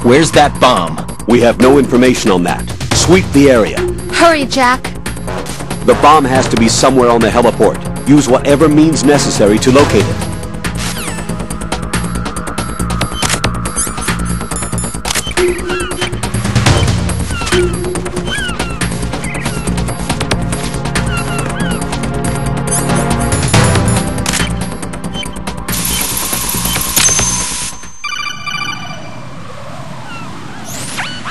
Where's that bomb? We have no information on that. Sweep the area. Hurry, Jack. The bomb has to be somewhere on the heliport. Use whatever means necessary to locate it.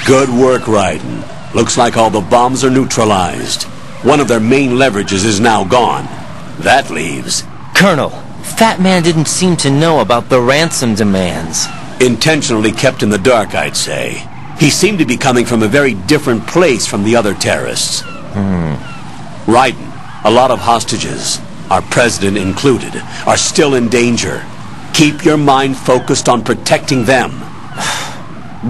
Good work, Raiden. Looks like all the bombs are neutralized. One of their main leverages is now gone. That leaves... Colonel, Fatman didn't seem to know about the ransom demands. Intentionally kept in the dark, I'd say. He seemed to be coming from a very different place from the other terrorists. Raiden, a lot of hostages, our president included, are still in danger. Keep your mind focused on protecting them.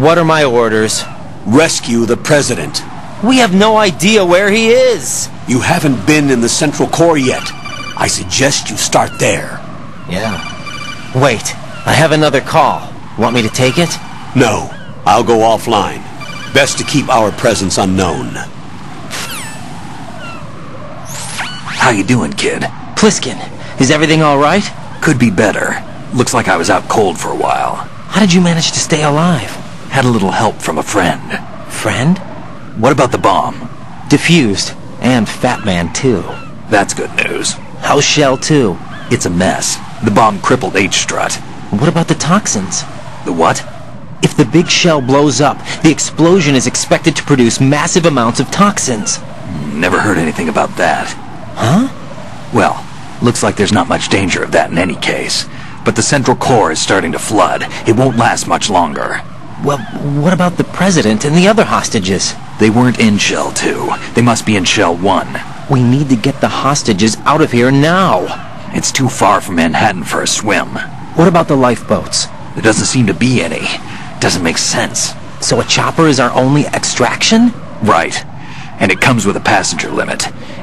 What are my orders? Rescue the president. We have no idea where he is. You haven't been in the Central Core yet. I suggest you start there. Yeah. Wait, I have another call. Want me to take it? No, I'll go offline. Best to keep our presence unknown. How you doing, kid? Pliskin, is everything all right? Could be better. Looks like I was out cold for a while. How did you manage to stay alive? Had a little help from a friend. Friend? What about the bomb? Defused. And Fatman, too. That's good news. How's Shell, too? It's a mess. The bomb crippled H-Strut. What about the toxins? The what? If the big shell blows up, the explosion is expected to produce massive amounts of toxins. Never heard anything about that. Huh? Well, looks like there's not much danger of that in any case. But the Central Core is starting to flood. It won't last much longer. Well, what about the president and the other hostages? They weren't in Shell 2. They must be in Shell 1. We need to get the hostages out of here now. It's too far from Manhattan for a swim. What about the lifeboats? There doesn't seem to be any. Doesn't make sense. So a chopper is our only extraction? Right. And it comes with a passenger limit.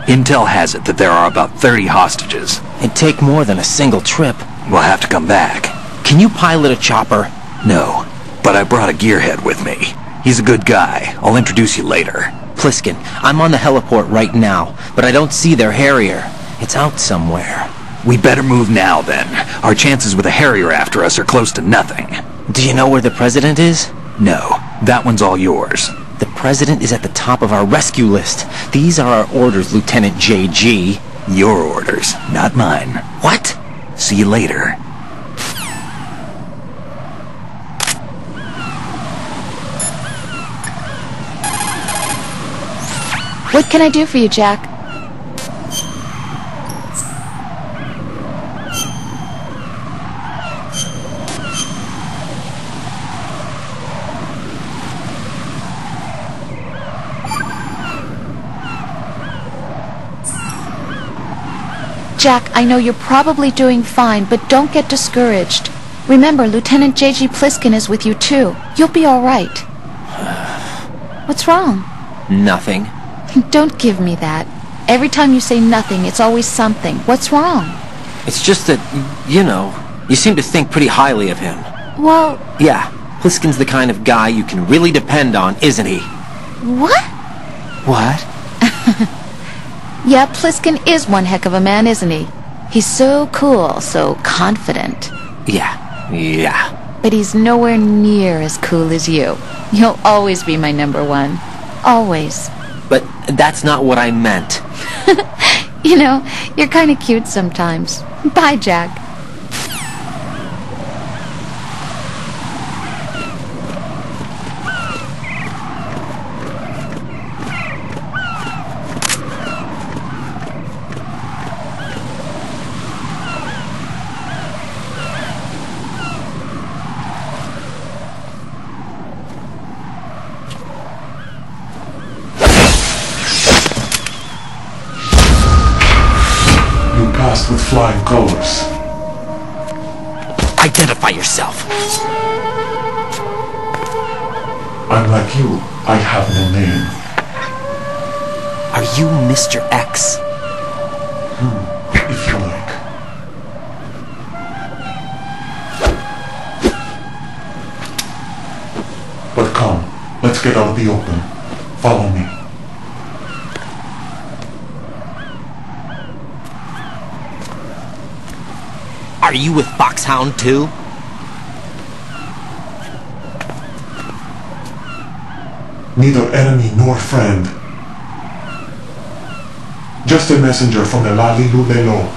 Intel has it that there are about 30 hostages. It'd take more than a single trip. We'll have to come back. Can you pilot a chopper? No, but I brought a gearhead with me. He's a good guy. I'll introduce you later. Pliskin, I'm on the heliport right now, but I don't see their Harrier. It's out somewhere. We better move now, then. Our chances with a Harrier after us are close to nothing. Do you know where the President is? No, that one's all yours. The President is at the top of our rescue list. These are our orders, Lieutenant JG. Your orders, not mine. What? See you later. What can I do for you, Jack? Jack, I know you're probably doing fine, but don't get discouraged. Remember, Lieutenant J.G. Pliskin is with you, too. You'll be all right. What's wrong? Nothing. Don't give me that. Every time you say nothing, it's always something. What's wrong? It's just that, you seem to think pretty highly of him. Well... Yeah, Pliskin's the kind of guy you can really depend on, isn't he? What? What? Yeah, Pliskin is one heck of a man, isn't he? He's so cool, so confident. Yeah. But he's nowhere near as cool as you. You'll always be my number one. Always. But that's not what I meant. You know, you're kind of cute sometimes. Bye, Jack. With flying colors. Identify yourself. I'm like you. I have no name. Are you Mr. X? If you like. But come, let's get out of the open. Follow me. Are you with Foxhound too? Neither enemy nor friend. Just a messenger from the Lalilulelo.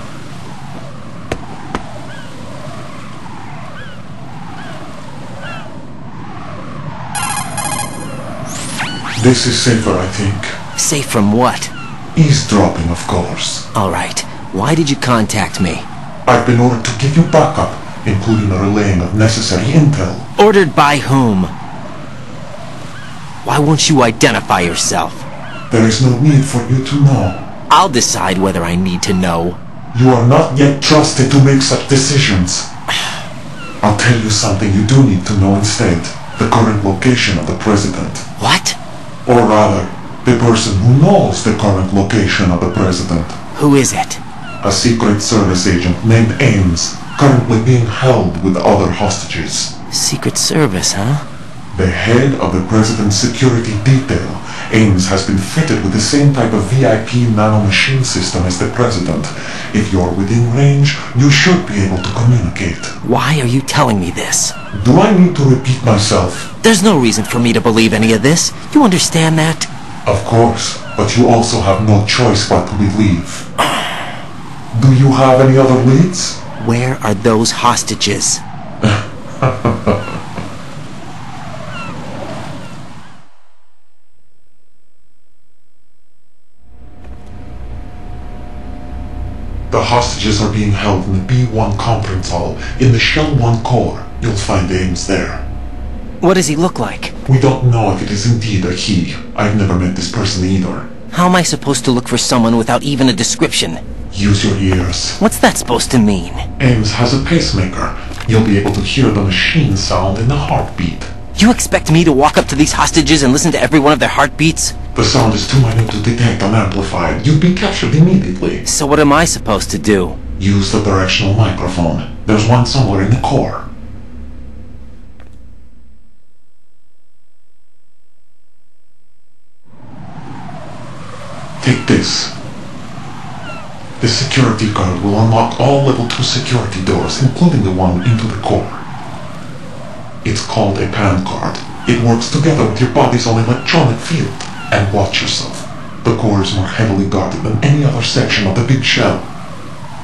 This is safer, I think. Safe from what? Eavesdropping, of course. All right. Why did you contact me? I've been ordered to give you backup, including the relaying of necessary intel. Ordered by whom? Why won't you identify yourself? There is no need for you to know. I'll decide whether I need to know. You are not yet trusted to make such decisions. I'll tell you something you do need to know instead. The current location of the President. What? Or rather, the person who knows the current location of the President. Who is it? A Secret Service agent named Ames, currently being held with other hostages. Secret Service, huh? The head of the President's security detail, Ames, has been fitted with the same type of VIP nanomachine system as the President. If you're within range, you should be able to communicate. Why are you telling me this? Do I need to repeat myself? There's no reason for me to believe any of this. You understand that? Of course, but you also have no choice but to believe. Do you have any other leads? Where are those hostages? The hostages are being held in the B1 conference hall in the Shell 1 core. You'll find Ames there. What does he look like? We don't know if it is indeed a he. I've never met this person either. How am I supposed to look for someone without even a description? Use your ears. What's that supposed to mean? Ames has a pacemaker. You'll be able to hear the machine sound in the heartbeat. You expect me to walk up to these hostages and listen to every one of their heartbeats? The sound is too minute to detect and amplify it. You'd be captured immediately. So what am I supposed to do? Use the directional microphone. There's one somewhere in the core. Take this. The security card will unlock all level 2 security doors, including the one into the core. It's called a PAN card. It works together with your body's own electronic field. And watch yourself. The core is more heavily guarded than any other section of the big shell.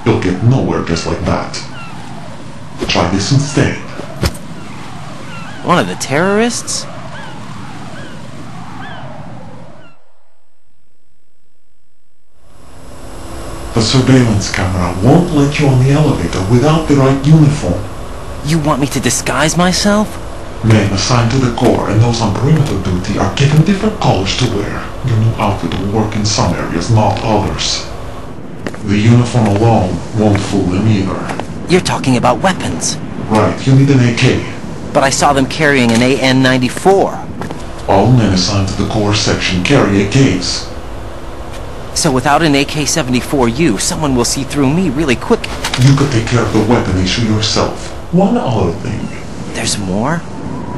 You'll get nowhere just like that. Try this instead. One of the terrorists? The surveillance camera won't let you on the elevator without the right uniform. You want me to disguise myself? Men assigned to the core and those on perimeter duty are given different colors to wear. Your new outfit will work in some areas, not others. The uniform alone won't fool them either. You're talking about weapons. Right, you need an AK. But I saw them carrying an AN-94. All men assigned to the core section carry AKs. So without an AK-74U, someone will see through me really quick. You could take care of the weapon issue yourself. One other thing. There's more?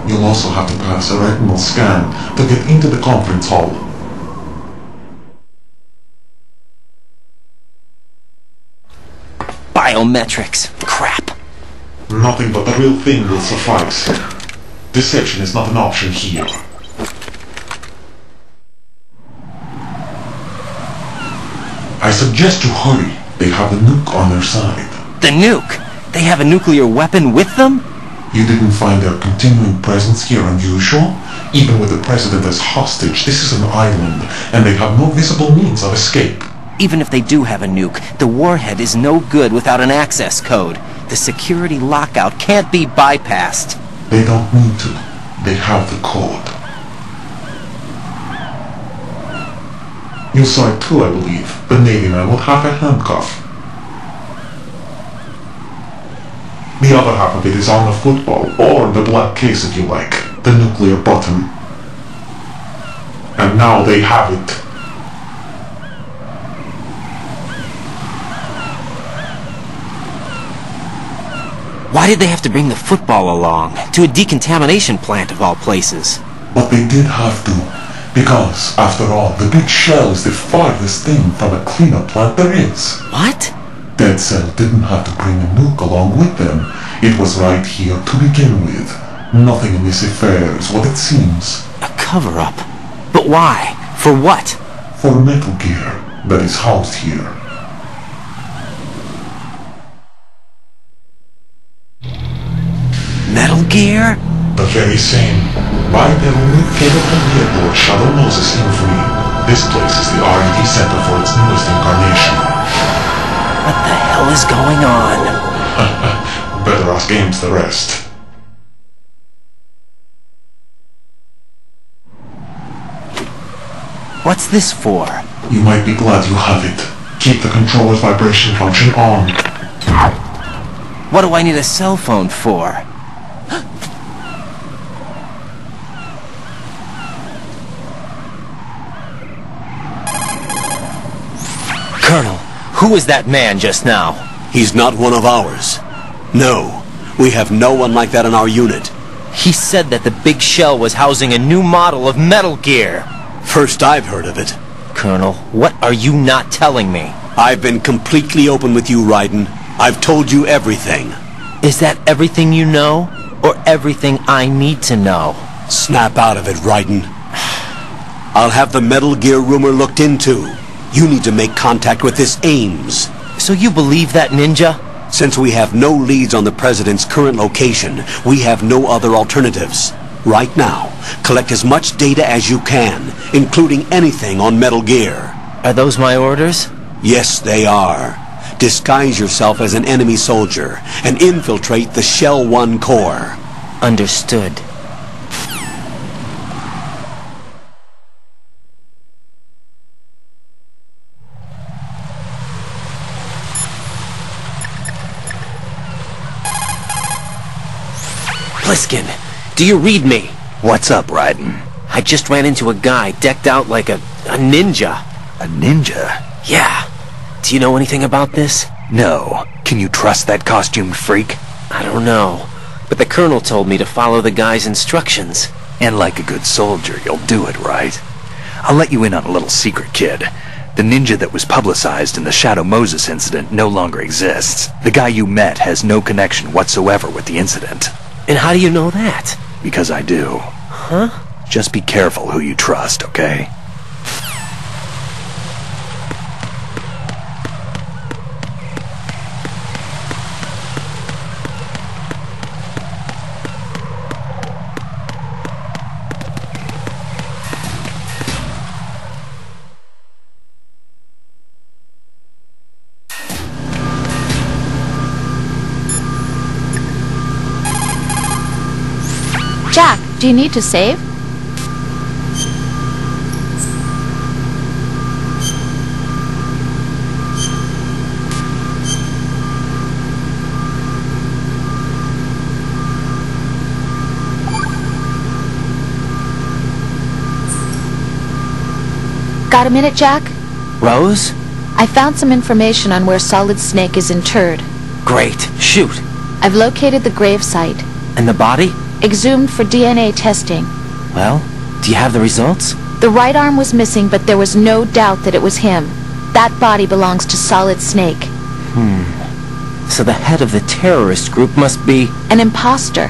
You'll also have to pass a retinal scan to get into the conference hall. Biometrics. Crap. Nothing but the real thing will suffice. Deception is not an option here. I suggest you hurry. They have the nuke on their side. The nuke? They have a nuclear weapon with them? You didn't find their continuing presence here unusual? Even with the president as hostage, this is an island, and they have no visible means of escape. Even if they do have a nuke, the warhead is no good without an access code. The security lockout can't be bypassed. They don't need to. They have the code. You saw it too, I believe. The Navy man with half a handcuff. The other half of it is on the football, or the black case if you like. The nuclear button. And now they have it. Why did they have to bring the football along? To a decontamination plant of all places. But they did have to. Because, after all, the big shell is the farthest thing from a cleanup plant there is. What? Dead Cell didn't have to bring a nuke along with them. It was right here to begin with. Nothing in this affair is what it seems. A cover-up? But why? For what? For Metal Gear that is housed here. Metal Gear? The very same. Right there only came from the airport Shadow Moses infamy. This place is the R&D center for its newest incarnation. What the hell is going on? Better ask Ames the rest. What's this for? You might be glad you have it. Keep the controller's vibration function on. What do I need a cell phone for? Colonel, who was that man just now? He's not one of ours. No, we have no one like that in our unit. He said that the big shell was housing a new model of Metal Gear. First I've heard of it. Colonel, what are you not telling me? I've been completely open with you, Raiden. I've told you everything. Is that everything you know? Or everything I need to know? Snap out of it, Raiden. I'll have the Metal Gear rumor looked into. You need to make contact with this Ames. So you believe that ninja? Since we have no leads on the President's current location, we have no other alternatives. Right now, collect as much data as you can, including anything on Metal Gear. Are those my orders? Yes, they are. Disguise yourself as an enemy soldier and infiltrate the Shell 1 core. Understood. Pliskin, do you read me? What's up, Raiden? I just ran into a guy decked out like a ninja. A ninja? Yeah. Do you know anything about this? No. Can you trust that costumed freak? I don't know. But the colonel told me to follow the guy's instructions. And like a good soldier, you'll do it, right? I'll let you in on a little secret, kid. The ninja that was publicized in the Shadow Moses incident no longer exists. The guy you met has no connection whatsoever with the incident. And how do you know that? Because I do. Huh? Just be careful who you trust, okay? Jack, do you need to save? Got a minute, Jack? Rose? I found some information on where Solid Snake is interred. Great. Shoot. I've located the grave site. And the body? Exhumed for DNA testing. Well, do you have the results? The right arm was missing, but there was no doubt that it was him. That body belongs to Solid Snake. So the head of the terrorist group must be... An imposter.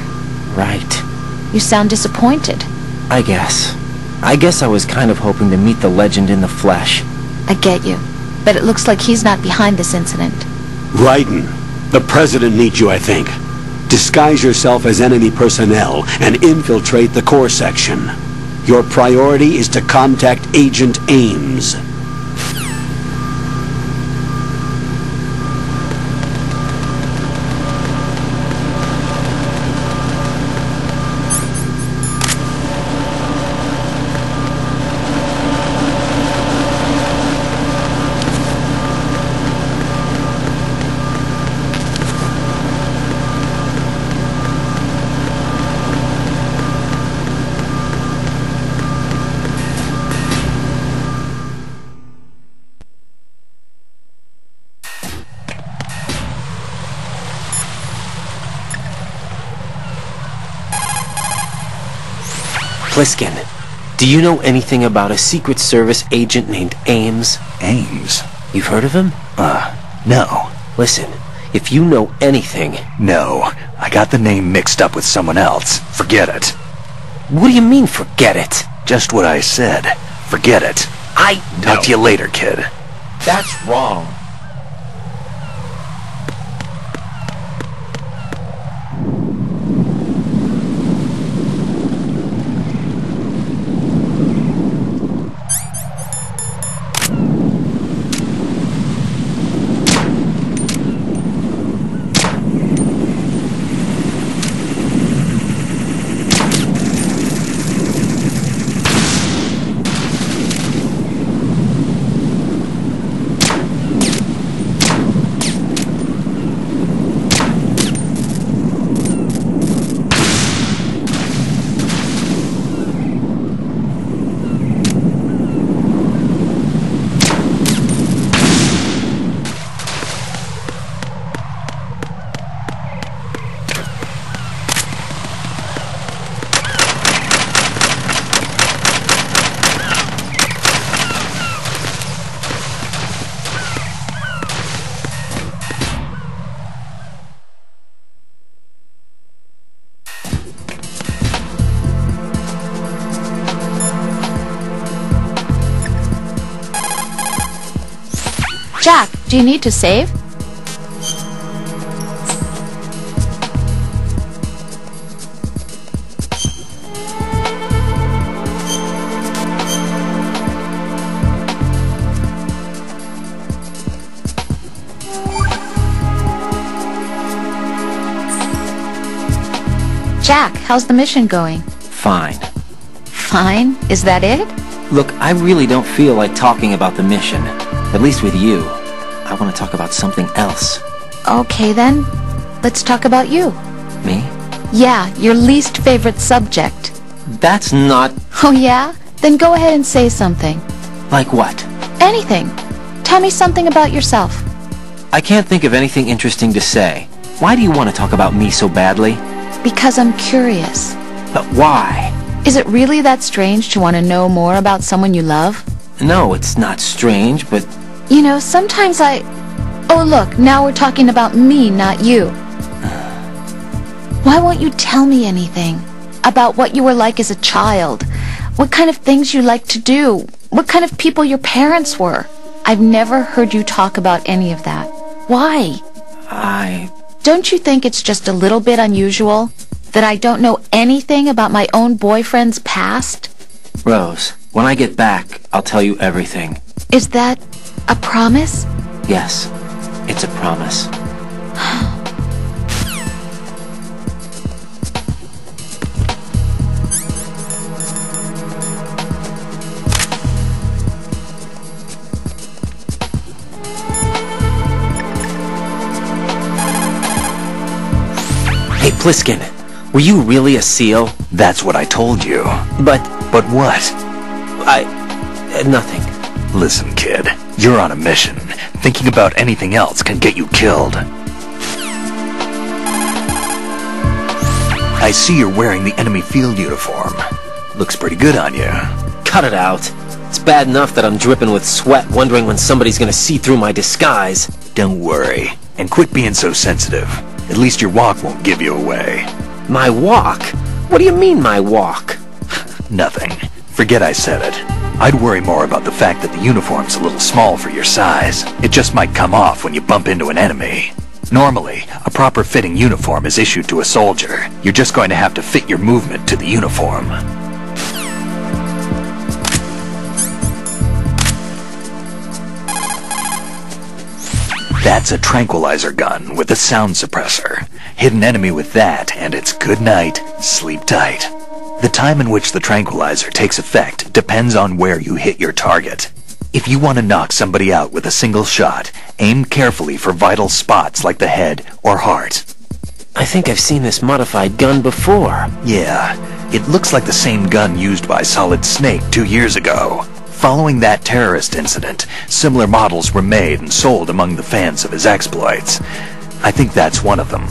Right. You sound disappointed. I guess I was kind of hoping to meet the legend in the flesh. I get you. But it looks like he's not behind this incident. Raiden, the president needs you, I think. Disguise yourself as enemy personnel and infiltrate the core section. Your priority is to contact Agent Ames. Pliskin, do you know anything about a Secret Service agent named Ames? Ames? You've heard of him? No. Listen, if you know anything... No. I got the name mixed up with someone else. Forget it. What do you mean, forget it? Just what I said. Forget it. Talk to you later, kid. That's wrong. Jack, do you need to save? Jack, how's the mission going? Fine. Fine? Is that it? Look, I really don't feel like talking about the mission. At least with you. I want to talk about something else. Okay then. Let's talk about you. Me? Yeah, your least favorite subject. That's not... Oh yeah? Then go ahead and say something. Like what? Anything. Tell me something about yourself. I can't think of anything interesting to say. Why do you want to talk about me so badly? Because I'm curious. But why? Is it really that strange to want to know more about someone you love? No, it's not strange, but... You know, sometimes I... Oh look, now we're talking about me, not you. Why won't you tell me anything? About what you were like as a child? What kind of things you liked to do? What kind of people your parents were? I've never heard you talk about any of that. Why? Don't you think it's just a little bit unusual that I don't know anything about my own boyfriend's past? Rose, when I get back, I'll tell you everything. Is that a promise? Yes, it's a promise. Hey, Pliskin, were you really a SEAL? That's what I told you. But what? Nothing. Listen, kid, you're on a mission. Thinking about anything else can get you killed. I see you're wearing the enemy field uniform. Looks pretty good on you. Cut it out. It's bad enough that I'm dripping with sweat, wondering when somebody's gonna see through my disguise. Don't worry. And quit being so sensitive. At least your walk won't give you away. My walk? What do you mean, my walk? Nothing. Forget I said it. I'd worry more about the fact that the uniform's a little small for your size. It just might come off when you bump into an enemy. Normally, a proper fitting uniform is issued to a soldier. You're just going to have to fit your movement to the uniform. That's a tranquilizer gun with a sound suppressor. Hit an enemy with that, and it's good night, sleep tight. The time in which the tranquilizer takes effect depends on where you hit your target. If you want to knock somebody out with a single shot, aim carefully for vital spots like the head or heart. I think I've seen this modified gun before. Yeah, it looks like the same gun used by Solid Snake 2 years ago. Following that terrorist incident, similar models were made and sold among the fans of his exploits. I think that's one of them.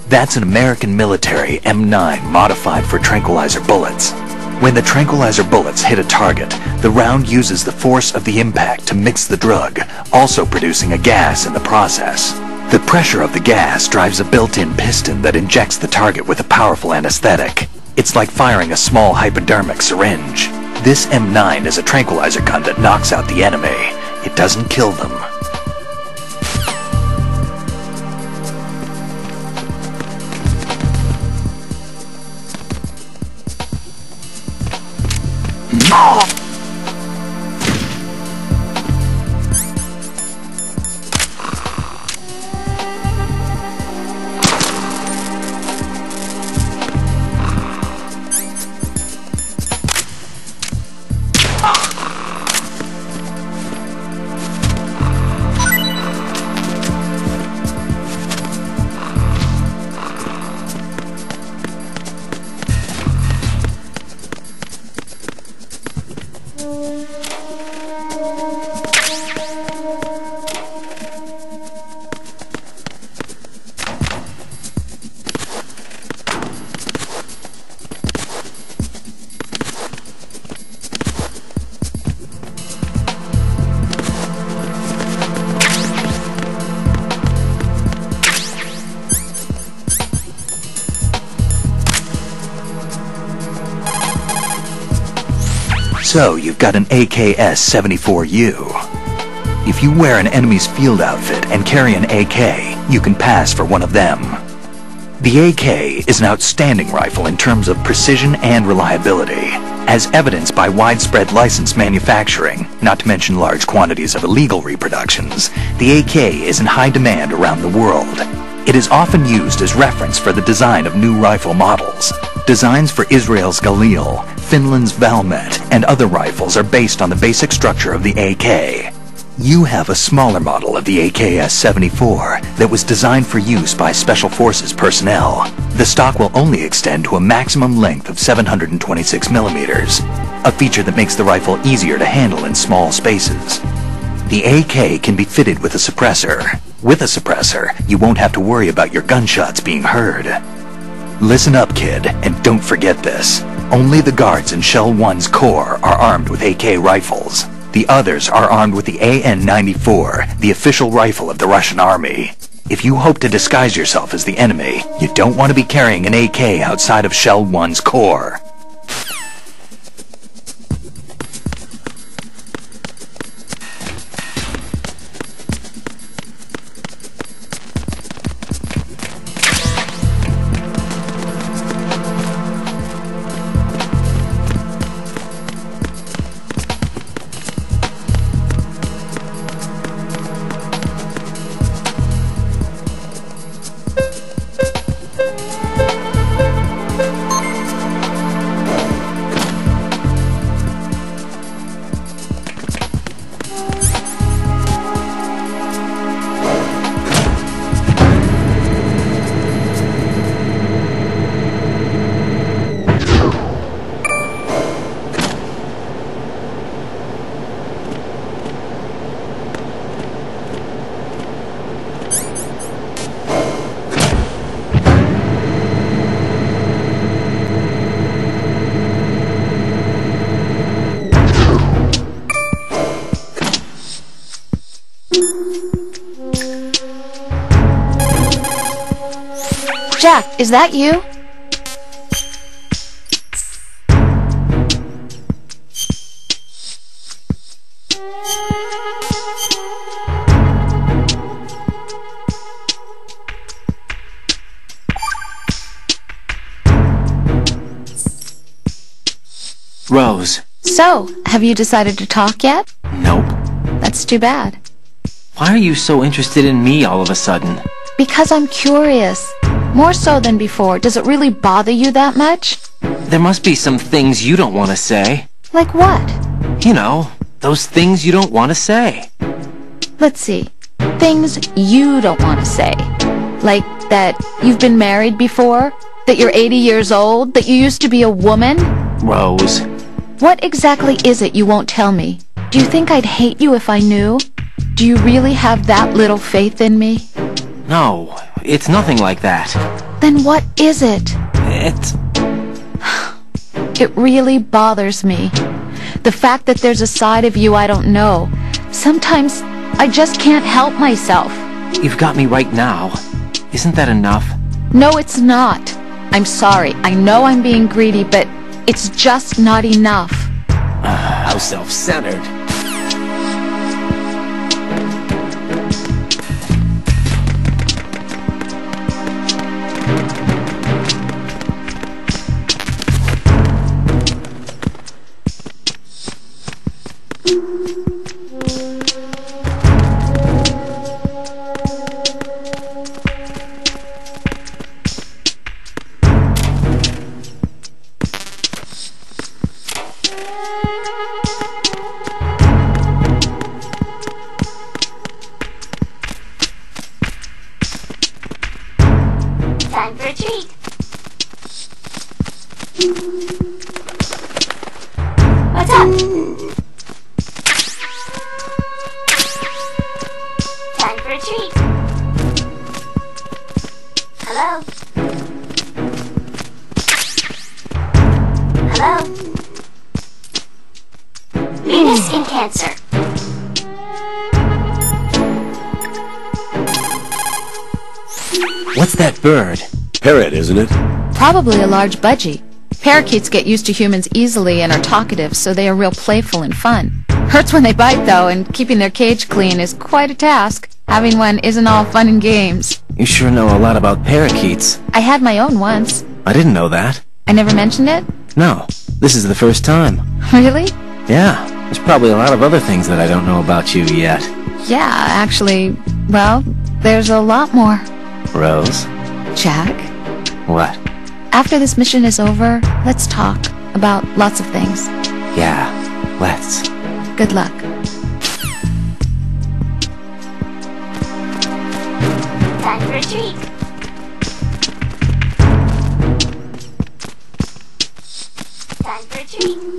That's an American military M9 modified for tranquilizer bullets. When the tranquilizer bullets hit a target, the round uses the force of the impact to mix the drug, also producing a gas in the process. The pressure of the gas drives a built-in piston that injects the target with a powerful anesthetic. It's like firing a small hypodermic syringe. This M9 is a tranquilizer gun that knocks out the enemy. It doesn't kill them. So, you've got an AKS-74U. If you wear an enemy's field outfit and carry an AK, you can pass for one of them. The AK is an outstanding rifle in terms of precision and reliability, as evidenced by widespread licensed manufacturing, not to mention large quantities of illegal reproductions. The AK is in high demand around the world. It is often used as reference for the design of new rifle models. Designs for Israel's Galil, Finland's Valmet, and other rifles are based on the basic structure of the AK. You have a smaller model of the AKS-74 that was designed for use by Special Forces personnel. The stock will only extend to a maximum length of 726 millimeters, a feature that makes the rifle easier to handle in small spaces. The AK can be fitted with a suppressor. With a suppressor, you won't have to worry about your gunshots being heard. Listen up, kid, and don't forget this. Only the guards in Shell 1's Corps are armed with AK rifles. The others are armed with the AN-94, the official rifle of the Russian army. If you hope to disguise yourself as the enemy, you don't want to be carrying an AK outside of Shell 1's Corps. Jack, is that you? Rose. So, have you decided to talk yet? Nope. That's too bad. Why are you so interested in me all of a sudden? Because I'm curious. More so than before. Does it really bother you that much? There must be some things you don't want to say. Like what? You know, those things you don't want to say. Let's see. Things you don't want to say. Like that you've been married before? That you're 80 years old? That you used to be a woman? Rose. What exactly is it you won't tell me? Do you think I'd hate you if I knew? Do you really have that little faith in me? No, it's nothing like that. Then what is it? It really bothers me. The fact that there's a side of you I don't know. Sometimes I just can't help myself. You've got me right now. Isn't that enough? No, it's not. I'm sorry. I know I'm being greedy, but it's just not enough. How self-centered. Time for a treat. What's up? Time for a treat. Hello? Hello? Venus in Cancer. What's that bird? Parrot, isn't it? Probably a large budgie. Parakeets get used to humans easily and are talkative, so they are real playful and fun. Hurts when they bite, though, and keeping their cage clean is quite a task. Having one isn't all fun and games. You sure know a lot about parakeets. I had my own once. I didn't know that. I never mentioned it? No, this is the first time. Really? Yeah, there's probably a lot of other things that I don't know about you yet. Yeah, actually, well, there's a lot more. Rose? Jack, What? after this mission is over, let's talk about lots of things. Yeah, let's. Good luck. Time for a treat. treat.